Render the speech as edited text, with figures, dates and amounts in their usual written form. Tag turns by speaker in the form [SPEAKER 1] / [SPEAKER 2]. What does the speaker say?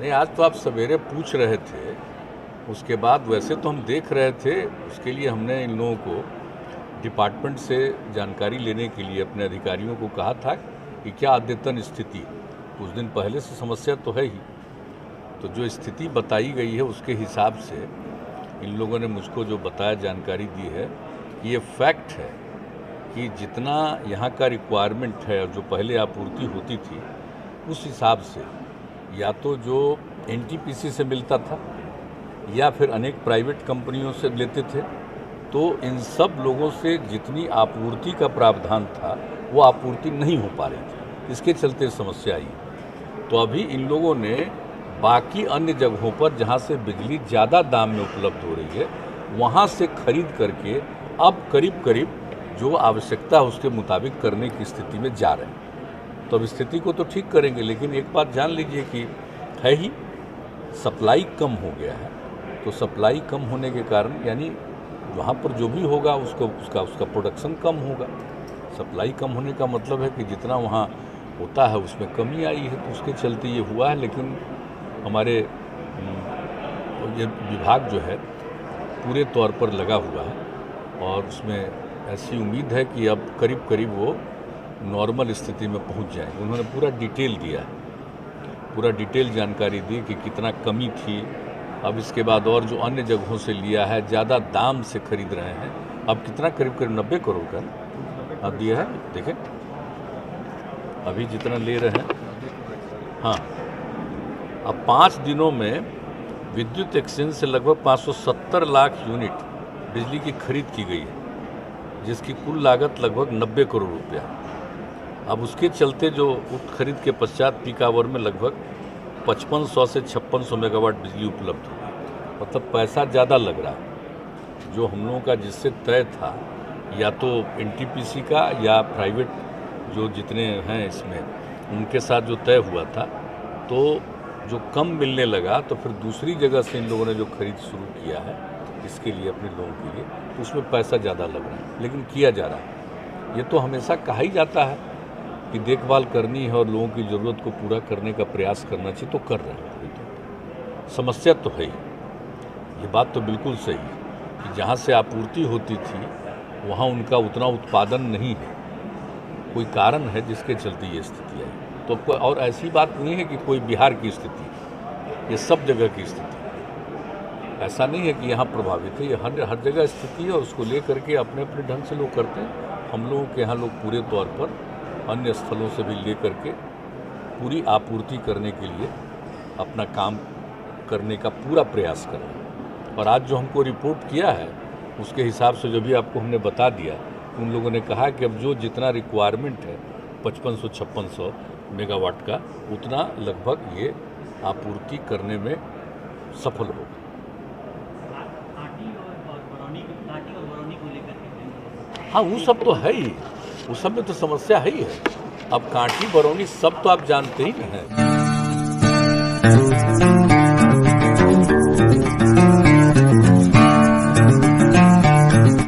[SPEAKER 1] नहीं, आज तो आप सवेरे पूछ रहे थे, उसके बाद वैसे तो हम देख रहे थे। उसके लिए हमने इन लोगों को डिपार्टमेंट से जानकारी लेने के लिए अपने अधिकारियों को कहा था कि क्या अद्यतन स्थिति। कुछ दिन पहले से समस्या तो है ही, तो जो स्थिति बताई गई है उसके हिसाब से इन लोगों ने मुझको जो बताया, जानकारी दी है कि ये फैक्ट है कि जितना यहाँ का रिक्वायरमेंट है और जो पहले आपूर्ति होती थी उस हिसाब से या तो जो एनटीपीसी से मिलता था या फिर अनेक प्राइवेट कंपनियों से लेते थे, तो इन सब लोगों से जितनी आपूर्ति का प्रावधान था वो आपूर्ति नहीं हो पा रही थी। इसके चलते समस्या आई। तो अभी इन लोगों ने बाकी अन्य जगहों पर जहाँ से बिजली ज़्यादा दाम में उपलब्ध हो रही है वहाँ से खरीद करके अब करीब करीब जो आवश्यकता है उसके मुताबिक करने की स्थिति में जा रहे हैं। तो अब स्थिति को तो ठीक करेंगे, लेकिन एक बात जान लीजिए कि है ही सप्लाई कम हो गया है। तो सप्लाई कम होने के कारण यानी वहाँ पर जो भी होगा उसका प्रोडक्शन कम होगा। सप्लाई कम होने का मतलब है कि जितना वहाँ होता है उसमें कमी आई है, तो उसके चलते ये हुआ है। लेकिन हमारे ये विभाग जो है पूरे तौर पर लगा हुआ है और उसमें ऐसी उम्मीद है कि अब करीब करीब वो नॉर्मल स्थिति में पहुंच जाएंगे। उन्होंने पूरा डिटेल दिया है, पूरा डिटेल जानकारी दी कि कितना कमी थी। अब इसके बाद और जो अन्य जगहों से लिया है, ज़्यादा दाम से खरीद रहे हैं। अब कितना करीब करीब 90 करोड़ का अब दिया है, देखें अभी जितना ले रहे हैं। हाँ, अब 5 दिनों में विद्युत एक्सचेंज से लगभग 570 लाख यूनिट बिजली की खरीद की गई है, जिसकी कुल लागत लगभग 90 करोड़ रुपया। अब उसके चलते जो खरीद के पश्चात पीक आवर में लगभग 5500 से 5600 मेगावाट बिजली उपलब्ध हुई। मतलब पैसा ज़्यादा लग रहा है। जो हम लोगों का जिससे तय था या तो एनटीपीसी का या प्राइवेट जो जितने हैं इसमें उनके साथ जो तय हुआ था, तो जो कम मिलने लगा तो फिर दूसरी जगह से इन लोगों ने जो खरीद शुरू किया है इसके लिए, अपने लोगों के लिए, तो उसमें पैसा ज़्यादा लग रहा है, लेकिन किया जा रहा है। ये तो हमेशा कहा ही जाता है कि देखभाल करनी है और लोगों की ज़रूरत को पूरा करने का प्रयास करना चाहिए, तो कर रहे हैं। समस्या तो है ही, ये बात तो बिल्कुल सही है कि जहाँ से आपूर्ति होती थी वहाँ उनका उतना उत्पादन नहीं है। कोई कारण है जिसके चलते ये स्थिति आई। तो कोई और ऐसी बात नहीं है कि कोई बिहार की स्थिति, ये सब जगह की स्थिति। ऐसा नहीं है कि यहाँ प्रभावित है, ये हर जगह स्थिति है और उसको ले करके अपने अपने ढंग से लोग करते हैं। हम लोगों के यहाँ लोग पूरे तौर पर अन्य स्थलों से भी ले करके पूरी आपूर्ति करने के लिए अपना काम करने का पूरा प्रयास कर रहे हैं। और आज जो हमको रिपोर्ट किया है उसके हिसाब से जो भी आपको हमने बता दिया, उन लोगों ने कहा कि अब जो जितना रिक्वायरमेंट है 5500-5600 मेगावाट का, उतना लगभग ये आपूर्ति करने में सफल होगा। हाँ, वो सब तो है ही, उस सब में तो समस्या है ही है। अब कांटी बरौनी सब तो आप जानते ही हैं।